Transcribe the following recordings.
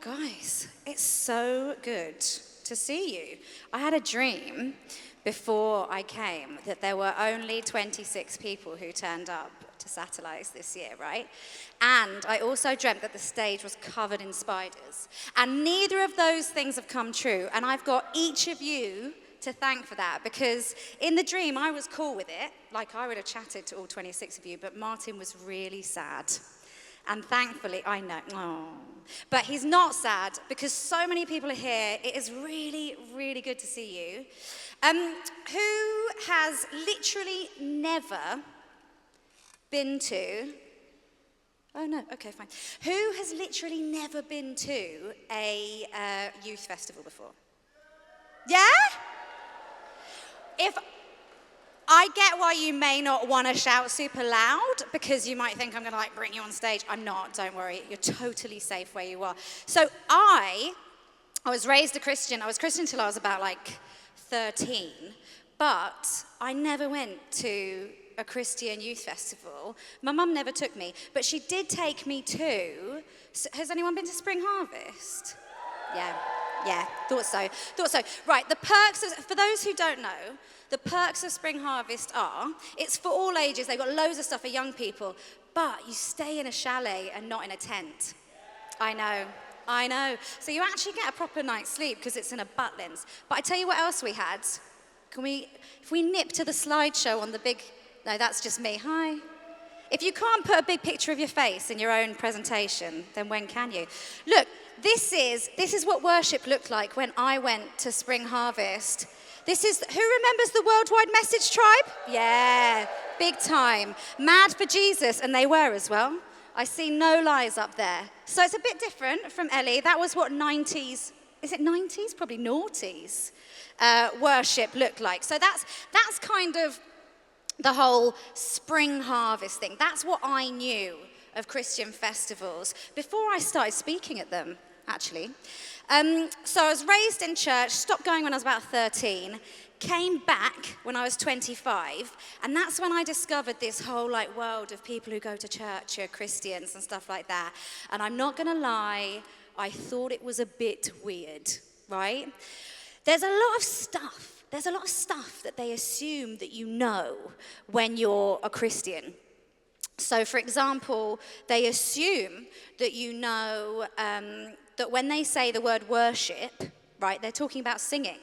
guys, it's so good to see you. I had a dream before I came that there were only 26 people who turned up to Satellites this year, right? And I also dreamt that the stage was covered in spiders. And neither of those things have come true. And I've got each of you to thank for that, because in the dream I was cool with it, like I would have chatted to all 26 of you, but Martin was really sad. And thankfully, I know, but he's not sad because so many people are here. It is really, really good to see you. Who has literally never been to, oh no, okay, fine. Who has literally never been to a youth festival before? Yeah? If I get why you may not want to shout super loud, because you might think I'm going to bring you on stage. I'm not, don't worry. You're totally safe where you are. So I was raised a Christian. I was Christian till I was about 13, but I never went to a Christian youth festival. My mum never took me, but she did take me to, has anyone been to Spring Harvest? Yeah, thought so. Right, the perks, for those who don't know, the perks of Spring Harvest are, it's for all ages, they've got loads of stuff for young people, but you stay in a chalet and not in a tent. I know. So you actually get a proper night's sleep because it's in a Butlins. But I tell you what else we had. If we nip to the slideshow on the big, no, that's just me, hi. If you can't put a big picture of your face in your own presentation, then when can you? Look, this is what worship looked like when I went to Spring Harvest. Who remembers the Worldwide Message Tribe? Yeah, big time. Mad for Jesus, and they were as well. I see no lies up there. So it's a bit different from Ellie. That was what 90s, is it 90s? Probably noughties worship looked like. So that's kind of the whole Spring Harvest thing. That's what I knew of Christian festivals before I started speaking at them, actually. So I was raised in church, stopped going when I was about 13, came back when I was 25, and that's when I discovered this whole world of people who go to church, who are Christians and stuff like that. And I'm not gonna lie, I thought it was a bit weird, right? There's a lot of stuff that they assume that you know when you're a Christian. So, for example, they assume that you know that when they say the word worship, right, they're talking about singing.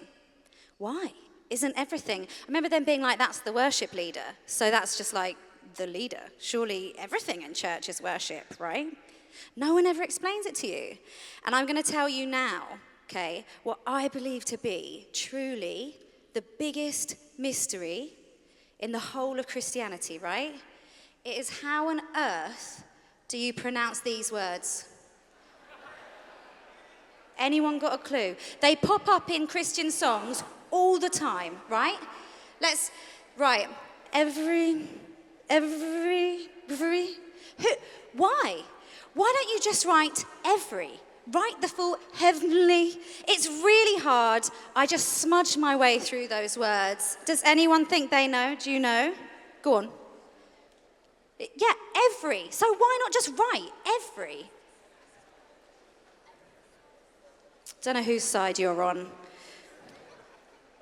Why? Isn't everything? I remember them being that's the worship leader. So that's just the leader. Surely everything in church is worship, right? No one ever explains it to you. And I'm going to tell you now, okay, what I believe to be truly the biggest mystery in the whole of Christianity, right? It is how on earth do you pronounce these words? Anyone got a clue? They pop up in Christian songs all the time, right? Every, why? Why don't you just write every? Write the full heavenly. It's really hard. I just smudged my way through those words. Does anyone think they know? Do you know? Go on. Yeah, every. So why not just write every? Don't know whose side you're on.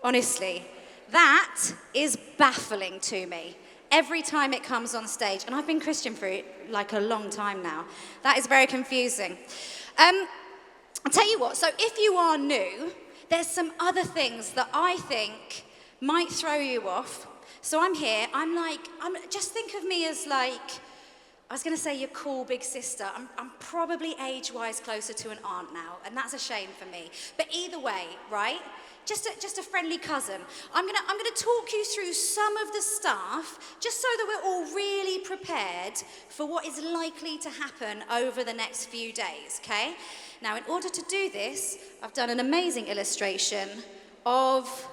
Honestly, that is baffling to me every time it comes on stage. And I've been Christian for a long time now. That is very confusing. I'll tell you what, so if you are new, there's some other things that I think might throw you off. So I'm here, just think of me as I was going to say your cool big sister. I'm probably age-wise closer to an aunt now, and that's a shame for me. But either way, right? Just a friendly cousin. I'm gonna talk you through some of the stuff, just so that we're all really prepared for what is likely to happen over the next few days, okay? Now, in order to do this, I've done an amazing illustration of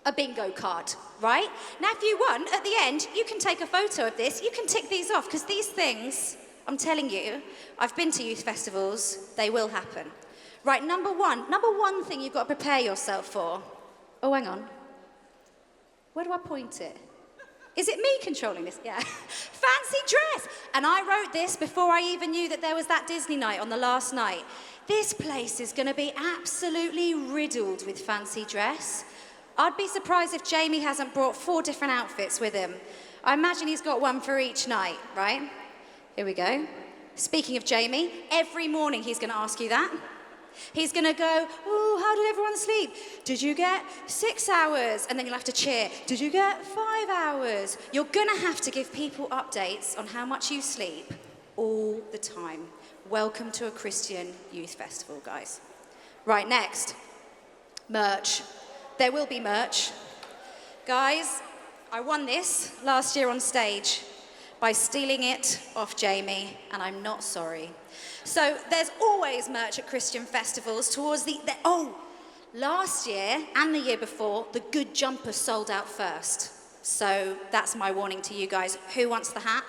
a bingo card, right? Now, if you want, at the end, you can take a photo of this. You can tick these off, because these things, I'm telling you, I've been to youth festivals, they will happen. Right, number one thing you've got to prepare yourself for. Oh, hang on. Where do I point it? Is it me controlling this? Yeah. Fancy dress. And I wrote this before I even knew that there was that Disney night on the last night. This place is going to be absolutely riddled with fancy dress. I'd be surprised if Jamie hasn't brought 4 different outfits with him. I imagine he's got one for each night, right? Here we go. Speaking of Jamie, every morning he's going to ask you that. He's going to go, oh, how did everyone sleep? Did you get 6 hours? And then you'll have to cheer. Did you get 5 hours? You're going to have to give people updates on how much you sleep all the time. Welcome to a Christian youth festival, guys. Right, next, merch. There will be merch. Guys, I won this last year on stage by stealing it off Jamie, and I'm not sorry. So there's always merch at Christian festivals towards last year and the year before, the good jumper sold out first. So that's my warning to you guys. Who wants the hat?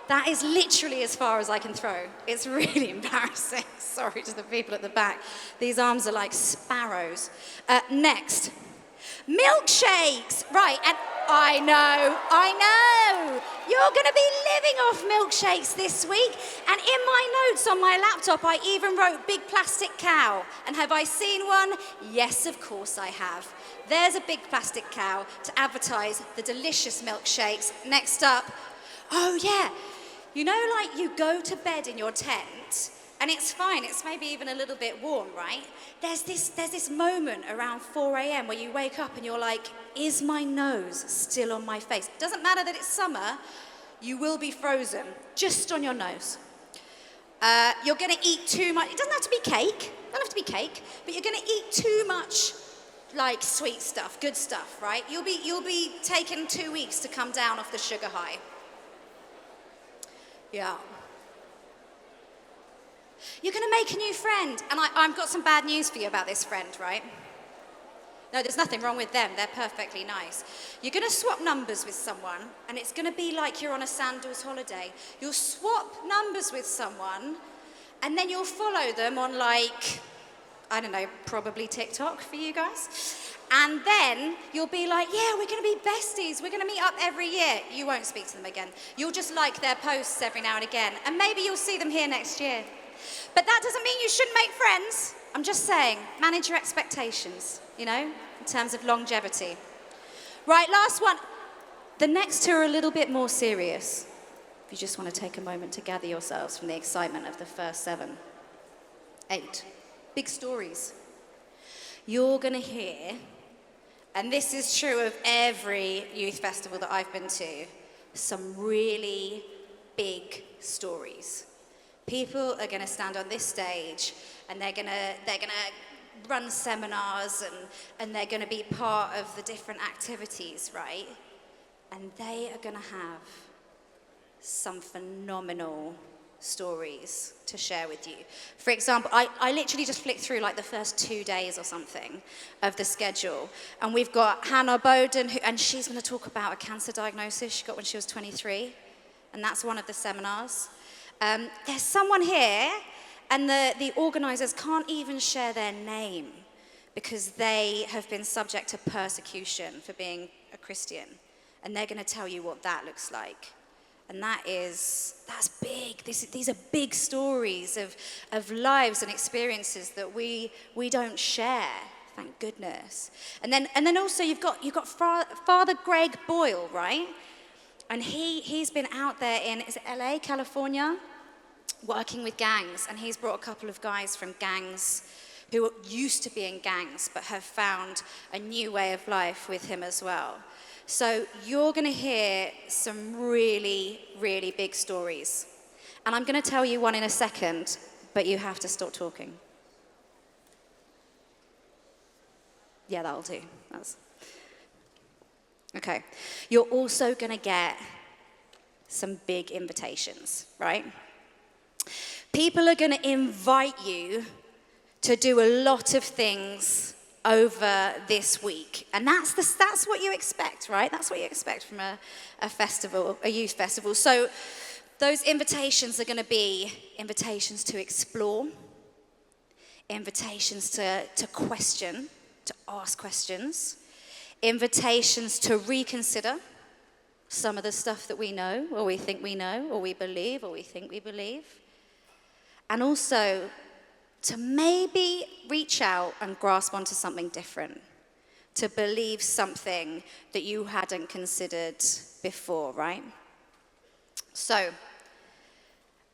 That is literally as far as I can throw. It's really embarrassing. Sorry to the people at the back. These arms are like sparrows. Next, milkshakes. Right, and I know. You're going to be living off milkshakes this week. And in my notes on my laptop, I even wrote big plastic cow. And have I seen one? Yes, of course I have. There's a big plastic cow to advertise the delicious milkshakes. Next up, oh yeah, you know, like you go to bed in your tent and it's fine, it's maybe even a little bit warm, right? There's this moment around 4 a.m. where you wake up and you're like, is my nose still on my face? It doesn't matter that it's summer, you will be frozen, just on your nose. You're gonna eat too much, it doesn't have to be cake, but you're gonna eat too much like sweet stuff, good stuff, right? You'll be taking 2 weeks to come down off the sugar high. Yeah. You're going to make a new friend. And I've got some bad news for you about this friend, right? No, there's nothing wrong with them. They're perfectly nice. You're going to swap numbers with someone, and it's going to be like you're on a sandals holiday. You'll swap numbers with someone, and then you'll follow them on, like, I don't know, probably TikTok for you guys. And then you'll be like, yeah, we're going to be besties. We're going to meet up every year. You won't speak to them again. You'll just like their posts every now and again. And maybe you'll see them here next year. But that doesn't mean you shouldn't make friends. I'm just saying, manage your expectations, you know, in terms of longevity. Right, last one. The next 2 are a little bit more serious. If you just want to take a moment to gather yourselves from the excitement of the first 7. 8. Big stories. You're going to hear, and this is true of every youth festival that I've been to, some really big stories. People are going to stand on this stage and they're going to run seminars and they're going to be part of the different activities, right? And they are going to have some phenomenal stories to share with you. For example, I literally just flicked through like the first 2 days or something of the schedule, and we've got Hannah Bowden, and she's going to talk about a cancer diagnosis she got when she was 23, and that's one of the seminars. There's someone here, and the organisers can't even share their name because they have been subject to persecution for being a Christian, and they're going to tell you what that looks like. And that's big. These are big stories of lives and experiences that we don't share, thank goodness. And then also you've got Father Greg Boyle, right? And he's been out there in, is it LA, California, working with gangs. And he's brought a couple of guys from gangs who used to be in gangs but have found a new way of life with him as well. So you're going to hear some really, really big stories. And I'm going to tell you one in a second, but you have to stop talking. Yeah, that'll do. Okay. You're also going to get some big invitations, right? People are going to invite you to do a lot of things over this week. And that's what you expect, right? That's what you expect from a festival, a youth festival. So those invitations are going to be invitations to explore, invitations to question, to ask questions, invitations to reconsider some of the stuff that we know, or we think we know, or we believe, or we think we believe. and also to maybe reach out and grasp onto something different, to believe something that you hadn't considered before, right? So,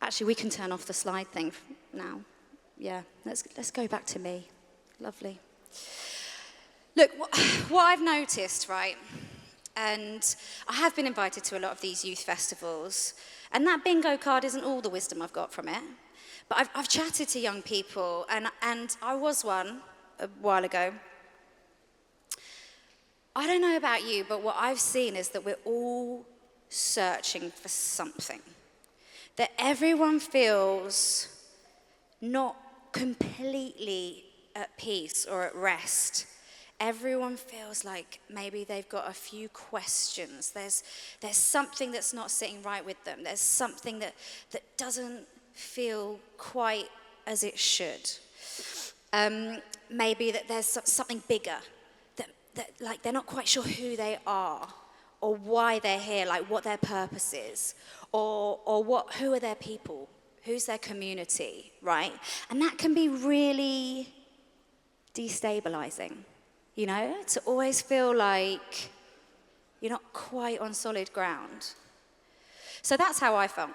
actually, we can turn off the slide thing now. Yeah, let's go back to me. Lovely. Look, what I've noticed, right, and I have been invited to a lot of these youth festivals, and that bingo card isn't all the wisdom I've got from it, but I've chatted to young people, and I was one a while ago. I don't know about you, but what I've seen is that we're all searching for something, that everyone feels not completely at peace or at rest. Everyone feels like maybe they've got a few questions. There's something that's not sitting right with them. There's something that doesn't feel quite as it should. Maybe that there's something bigger, that like they're not quite sure who they are or why they're here, like what their purpose is, or who are their people, who's their community, right? And that can be really destabilizing, you know, to always feel like you're not quite on solid ground. So that's how I felt.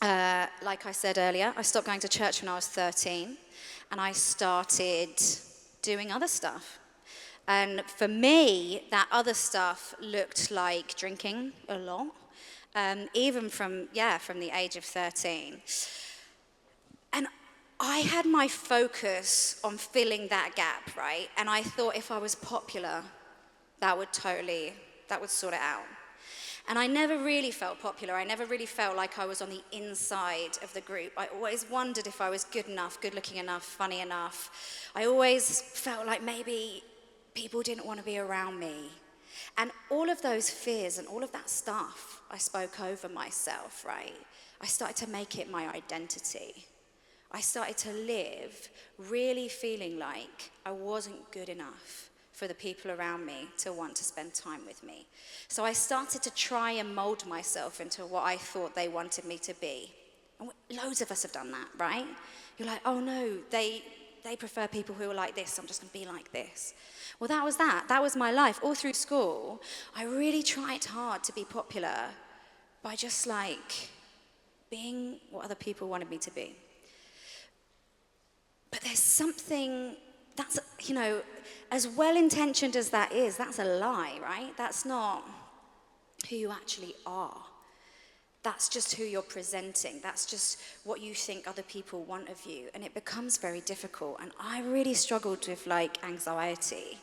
Like I said earlier, I stopped going to church when I was 13, and I started doing other stuff. And for me, that other stuff looked like drinking a lot, even from the age of 13. And I had my focus on filling that gap, right? And I thought if I was popular, that would sort it out. And I never really felt popular. I never really felt like I was on the inside of the group. I always wondered if I was good enough, good looking enough, funny enough. I always felt like maybe people didn't want to be around me. And all of those fears and all of that stuff, I spoke over myself, right? I started to make it my identity. I started to live really feeling like I wasn't good enough for the people around me to want to spend time with me. So I started to try and mold myself into what I thought they wanted me to be. And loads of us have done that, right? You're like, oh no, they prefer people who are like this, so I'm just gonna be like this. Well, that was my life. All through school, I really tried hard to be popular by just like being what other people wanted me to be. But there's something that's, you know, as well-intentioned as that is, that's a lie, right? That's not who you actually are. That's just who you're presenting. That's just what you think other people want of you. And it becomes very difficult. And I really struggled with like anxiety.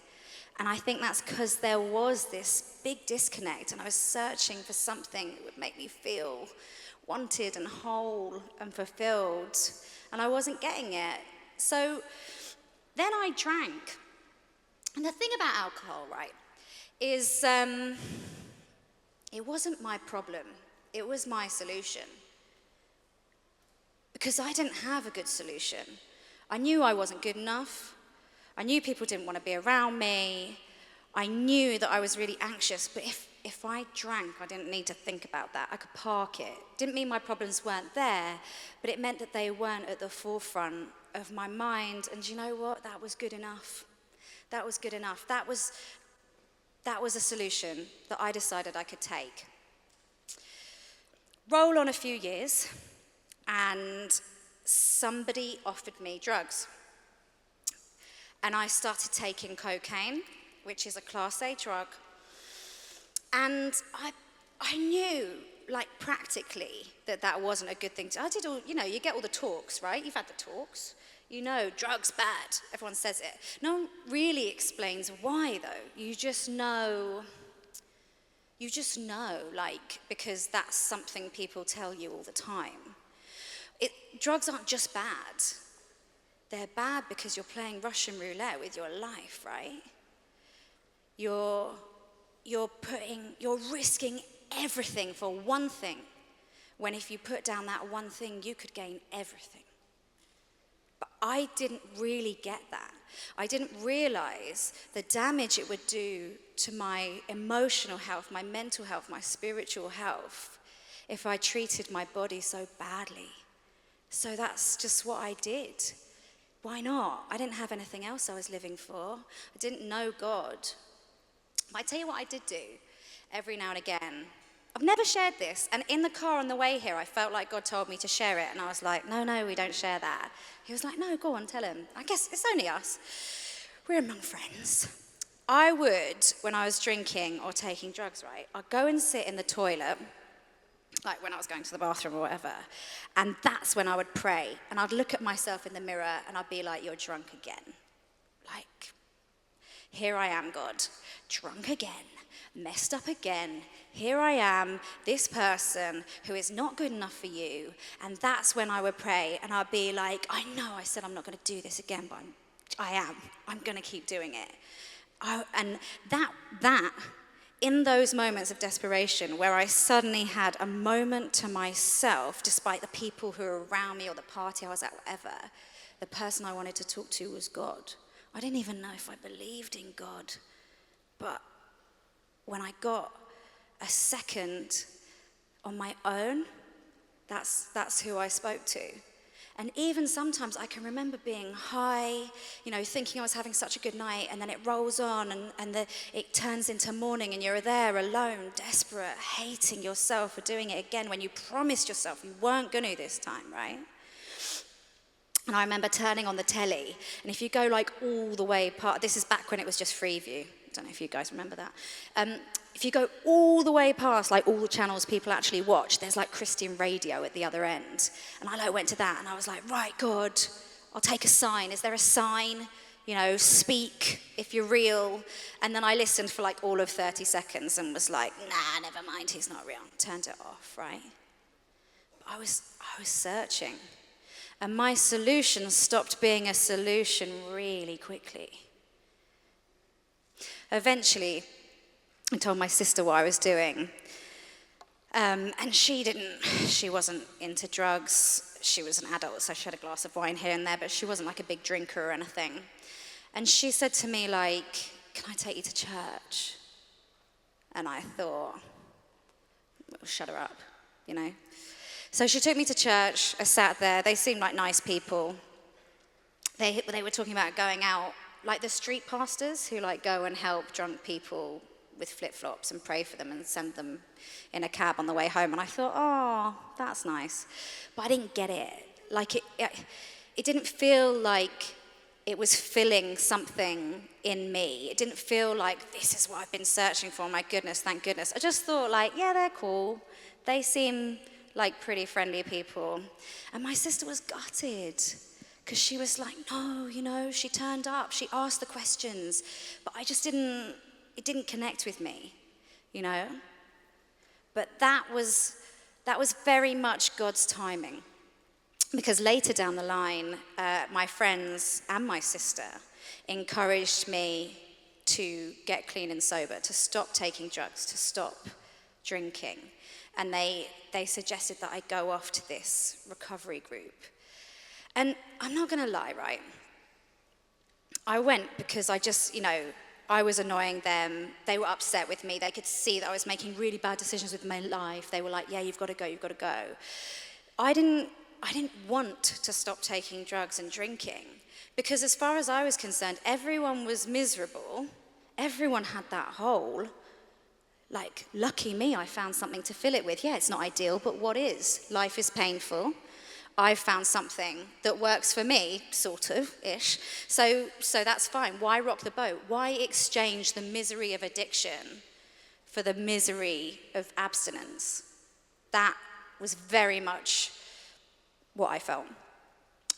And I think that's because there was this big disconnect, and I was searching for something that would make me feel wanted and whole and fulfilled. And I wasn't getting it. So then I drank. And the thing about alcohol, right, is it wasn't my problem. It was my solution. Because I didn't have a good solution. I knew I wasn't good enough. I knew people didn't want to be around me. I knew that I was really anxious, but if I drank, I didn't need to think about that. I could park it. Didn't mean my problems weren't there, but it meant that they weren't at the forefront of my mind. And you know what? That was good enough. That was good enough. That was a solution that I decided I could take. Roll on a few years, and somebody offered me drugs. And I started taking cocaine, which is a Class A drug. And I knew, like practically, that wasn't a good thing I did all, you know, you get all the talks, right? You've had the talks. You know, drugs bad. Everyone says it. No one really explains why, though. You just know, like, because that's something people tell you all the time. Drugs aren't just bad. They're bad because you're playing Russian roulette with your life, right? You're risking everything for one thing, when if you put down that one thing, you could gain everything. But I didn't really get that. I didn't realize the damage it would do to my emotional health, my mental health, my spiritual health, if I treated my body so badly. So that's just what I did. Why not? I didn't have anything else I was living for. I didn't know God. But I tell you what I did do every now and again. I've never shared this, and in the car on the way here, I felt like God told me to share it, and I was like, no, we don't share that. He was like, no, go on, tell him. I guess it's only us. We're among friends. I would, when I was drinking or taking drugs, right, I'd go and sit in the toilet, like when I was going to the bathroom or whatever, and that's when I would pray, and I'd look at myself in the mirror, and I'd be like, you're drunk again. Like, here I am, God, drunk again, messed up again. Here I am, this person who is not good enough for you. And that's when I would pray, and I'd be like, I know I said I'm not going to do this again, but I am. I'm going to keep doing it. And that, in those moments of desperation, where I suddenly had a moment to myself, despite the people who were around me or the party I was at, whatever, the person I wanted to talk to was God. I didn't even know if I believed in God. But when I got a second on my own, that's who I spoke to. And even sometimes I can remember being high, thinking I was having such a good night, and then it rolls on and it turns into morning, and you're there alone, desperate, hating yourself for doing it again when you promised yourself you weren't going to this time, right? And I remember turning on the telly, and if you go like all the way past, this is back when it was just Freeview. I don't know if you guys remember that. If you go all the way past, like all the channels people actually watch, there's like Christian radio at the other end. And I went to that, and I was like, right, God, I'll take a sign. Is there a sign? Speak if you're real. And then I listened for like all of 30 seconds and was like, nah, never mind, he's not real. Turned it off, right? But I was searching. And my solution stopped being a solution really quickly. Eventually, I told my sister what I was doing. And she wasn't into drugs. She was an adult, so she had a glass of wine here and there, but she wasn't like a big drinker or anything. And she said to me, like, can I take you to church? And I thought, well, shut her up, So she took me to church. I sat there. They seemed like nice people. They were talking about going out, like the street pastors who like go and help drunk people with flip-flops and pray for them and send them in a cab on the way home. And I thought, oh, that's nice. But I didn't get it. Like it didn't feel like it was filling something in me. It didn't feel like this is what I've been searching for. My goodness, thank goodness. I just thought like, yeah, they're cool. They seem like pretty friendly people. And my sister was gutted. Because she was like, no, she turned up, she asked the questions, but it didn't connect with me, But that was very much God's timing. Because later down the line, my friends and my sister encouraged me to get clean and sober, to stop taking drugs, to stop drinking. And they suggested that I go off to this recovery group. And I'm not going to lie, right? I went because I just, I was annoying them. They were upset with me. They could see that I was making really bad decisions with my life. They were like, yeah, you've got to go. I didn't want to stop taking drugs and drinking because as far as I was concerned, everyone was miserable. Everyone had that hole. Like, lucky me, I found something to fill it with. Yeah, it's not ideal, but what is? Life is painful. I've found something that works for me, sort of-ish. So that's fine. Why rock the boat? Why exchange the misery of addiction for the misery of abstinence? That was very much what I felt.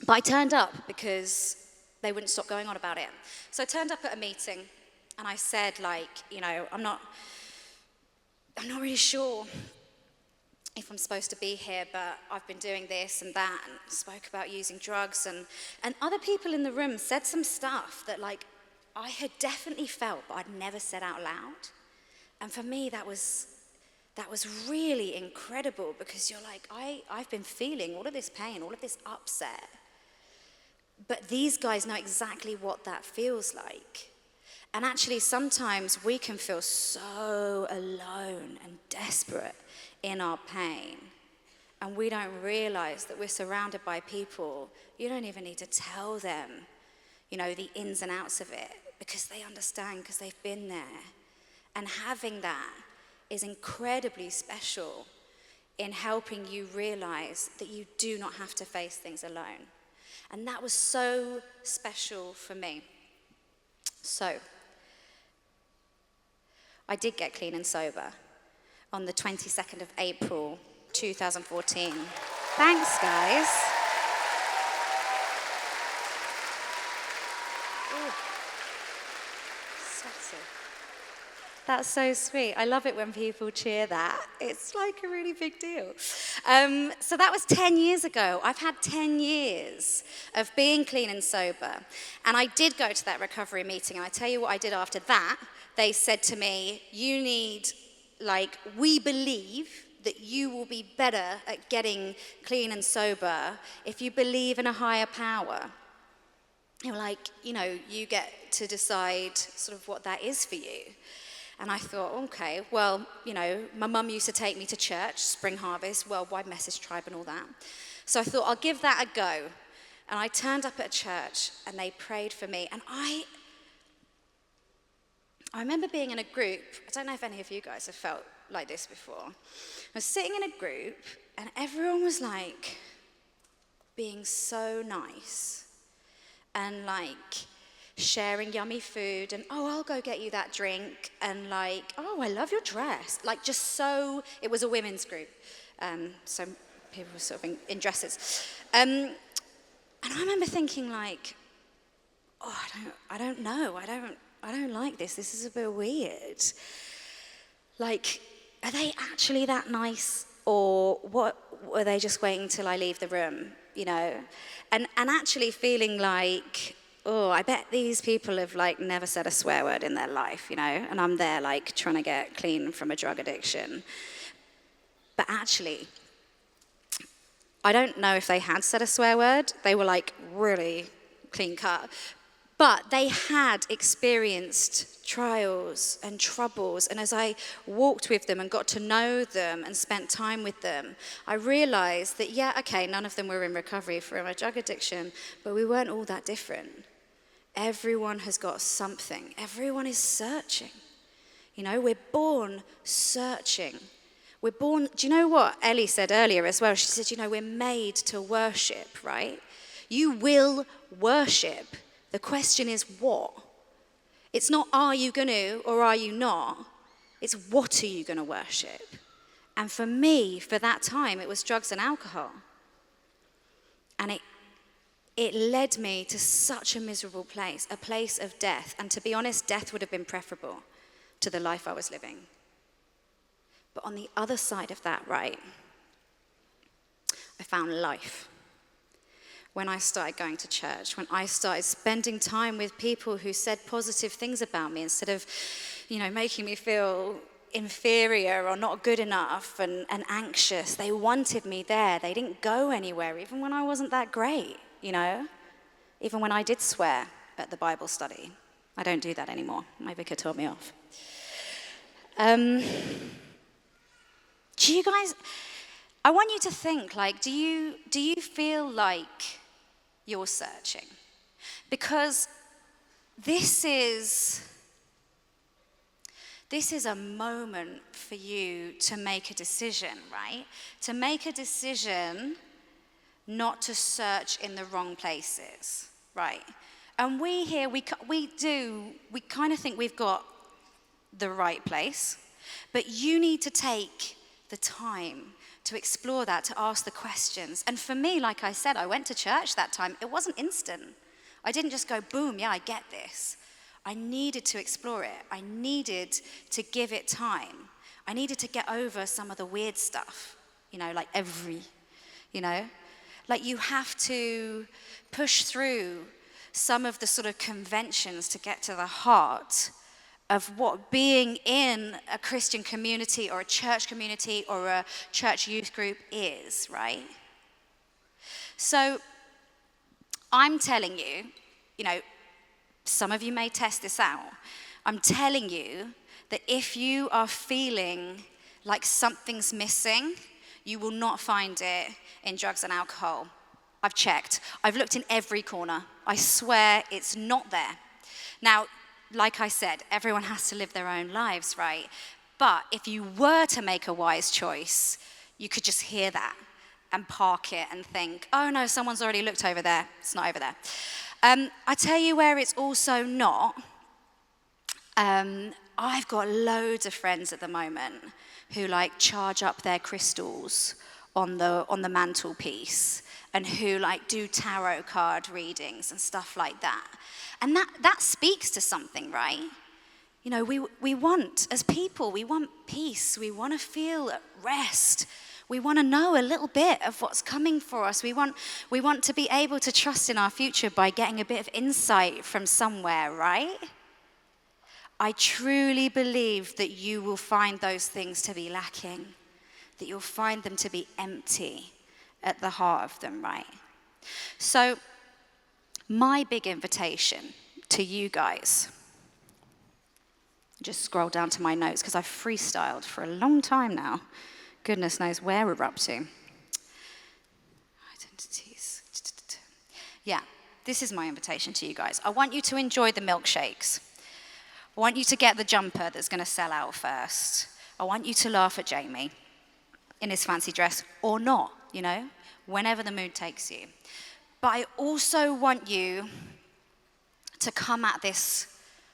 But I turned up because they wouldn't stop going on about it. So I turned up at a meeting and I said, like, I'm not really sure if I'm supposed to be here, but I've been doing this and that, and spoke about using drugs, and other people in the room said some stuff that like I had definitely felt, but I'd never said out loud. And for me, that was really incredible because you're like, I've been feeling all of this pain, all of this upset, but these guys know exactly what that feels like. And actually, sometimes we can feel so alone and desperate in our pain. and we don't realize that we're surrounded by people, you don't even need to tell them, the ins and outs of it, because they understand, because they've been there. And having that is incredibly special in helping you realize that you do not have to face things alone. And that was so special for me. So, I did get clean and sober on the 22nd of April, 2014. Thanks, guys. Ooh. Sweaty. That's so sweet. I love it when people cheer that. It's like a really big deal. So that was 10 years ago. I've had 10 years of being clean and sober. And I did go to that recovery meeting. And I tell you what I did after that. They said to me, we believe that you will be better at getting clean and sober if you believe in a higher power. They were like, you get to decide sort of what that is for you. And I thought, okay, well, my mum used to take me to church, Spring Harvest, Worldwide Message Tribe and all that. So I thought, I'll give that a go. And I turned up at church and they prayed for me. And I remember being in a group. I don't know if any of you guys have felt like this before. I was sitting in a group and everyone was like being so nice and sharing yummy food and, oh, I'll go get you that drink, and oh, I love your dress. It was a women's group. So people were sort of in dresses. And I remember thinking oh, I don't know. I don't like this. This is a bit weird. Are they actually that nice, or what? Were they just waiting till I leave the room, And actually feeling oh, I bet these people have never said a swear word in their life, And I'm there trying to get clean from a drug addiction. But actually, I don't know if they had said a swear word. They were really clean cut. But they had experienced trials and troubles. And as I walked with them and got to know them and spent time with them, I realized that, none of them were in recovery from a drug addiction, but we weren't all that different. Everyone has got something. Everyone is searching. We're born searching. We're born, do you know what Ellie said earlier as well? She said, we're made to worship, right? You will worship. The question is what? It's not are you going to or are you not? It's what are you going to worship? And for me, for that time, it was drugs and alcohol. And it led me to such a miserable place, a place of death. And to be honest, death would have been preferable to the life I was living. But on the other side of that, right, I found life. When I started going to church, when I started spending time with people who said positive things about me instead of, making me feel inferior or not good enough and anxious. They wanted me there. They didn't go anywhere, even when I wasn't that great, Even when I did swear at the Bible study. I don't do that anymore. My vicar told me off. Do you guys, I want you to think, do you feel like you're searching? Because this is a moment for you to make a decision, right? To make a decision not to search in the wrong places, right? And we here, we kind of think we've got the right place, but you need to take the time to explore that, to ask the questions. And for me, like I said, I went to church that time. It wasn't instant. I didn't just go, boom, yeah, I get this. I needed to explore it. I needed to give it time. I needed to get over some of the weird stuff, you have to push through some of the sort of conventions to get to the heart of what being in a Christian community or a church community or a church youth group is, right? So I'm telling you, some of you may test this out. I'm telling you that if you are feeling like something's missing, You will not find it in drugs and alcohol. I've checked. I've looked in every corner. I swear it's not there. Now, like I said, everyone has to live their own lives, right? But if you were to make a wise choice, you could just hear that and park it and think, oh no, someone's already looked over there. It's not over there. I tell you where it's also not. I've got loads of friends at the moment who like charge up their crystals on the mantelpiece and who like do tarot card readings and stuff like that. And that speaks to something, right? You know, we want, as people, we want peace. We want to feel at rest. We want to know a little bit of what's coming for us. We want to be able to trust in our future by getting a bit of insight from somewhere, right? I truly believe that you will find those things to be lacking, that you'll find them to be empty at the heart of them, right? So, my big invitation to you guys, just scroll down to my notes because I've freestyled for a long time now. Goodness knows where we're up to. Identities. Yeah, this is my invitation to you guys. I want you to enjoy the milkshakes. I want you to get the jumper that's going to sell out first. I want you to laugh at Jamie in his fancy dress, or not, you know, whenever the mood takes you. But I also want you to come at this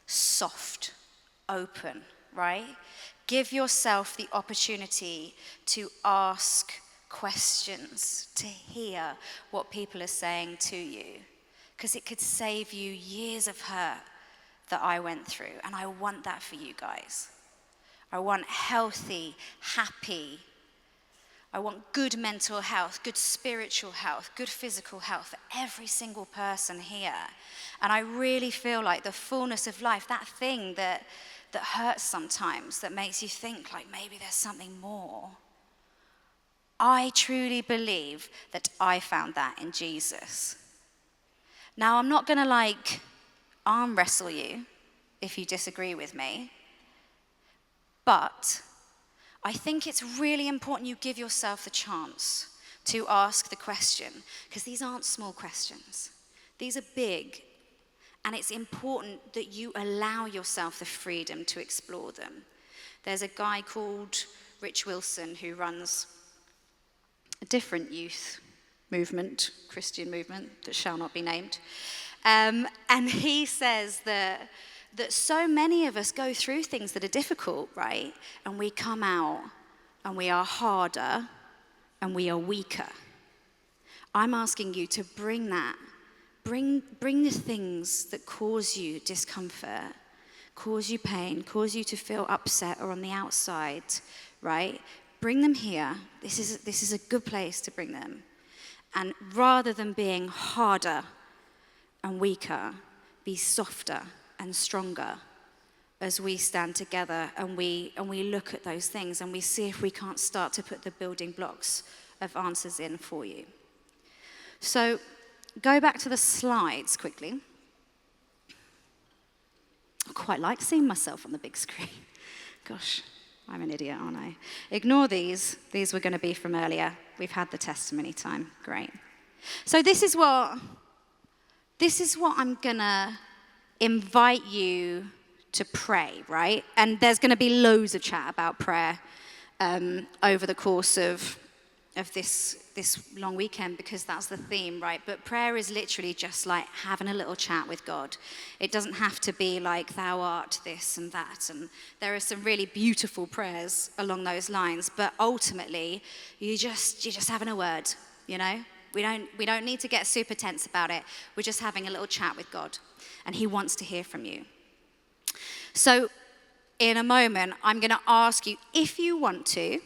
soft, open, right? Give yourself the opportunity to ask questions, to hear what people are saying to you, because it could save you years of hurt that I went through, and I want that for you guys. I want healthy, happy, I want good mental health, good spiritual health, good physical health for every single person here. And I really feel like the fullness of life, that thing that hurts sometimes, that makes you think like maybe there's something more. I truly believe that I found that in Jesus. Now, I'm not going to like arm wrestle you if you disagree with me, but I think it's really important you give yourself the chance to ask the question, because these aren't small questions. These are big, and it's important that you allow yourself the freedom to explore them. There's a guy called Rich Wilson who runs a different youth movement, Christian movement, that shall not be named. And he says that so many of us go through things that are difficult, right? And we come out and we are harder and we are weaker. I'm asking you to bring that. Bring the things that cause you discomfort, cause you pain, cause you to feel upset or on the outside, right? Bring them here. This is a good place to bring them. And rather than being harder and weaker, be softer and stronger as we stand together and we look at those things and we see if we can't start to put the building blocks of answers in for you. So go back to the slides quickly. I quite like seeing myself on the big screen. Gosh, I'm an idiot, aren't I? Ignore these. These were going to be from earlier. We've had the testimony time. Great. So this is what I'm going to invite you to pray, right? And there's going to be loads of chat about prayer over the course of this long weekend, because that's the theme, right? But prayer is literally just like having a little chat with God. It doesn't have to be like thou art this and that, and there are some really beautiful prayers along those lines, but ultimately you're just having a word, you know? We don't need to get super tense about it. We're just having a little chat with God, and he wants to hear from you. So in a moment, I'm going to ask you, if you want to,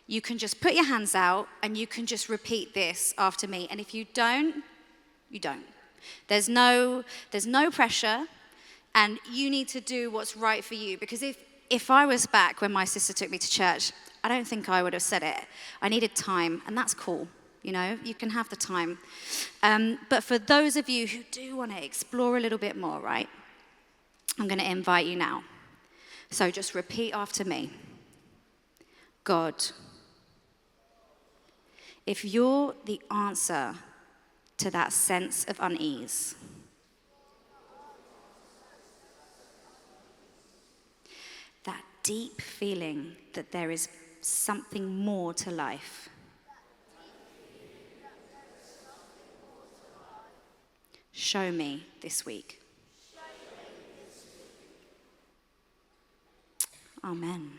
you can just put your hands out and you can just repeat this after me. And if you don't, you don't. There's no pressure, and you need to do what's right for you. Because if I was back when my sister took me to church, I don't think I would have said it. I needed time, and that's cool. You know, you can have the time. But for those of you who do want to explore a little bit more, right, I'm going to invite you now. So just repeat after me. God, if you're the answer to that sense of unease, that deep feeling that there is something more to life, show me this week. Amen.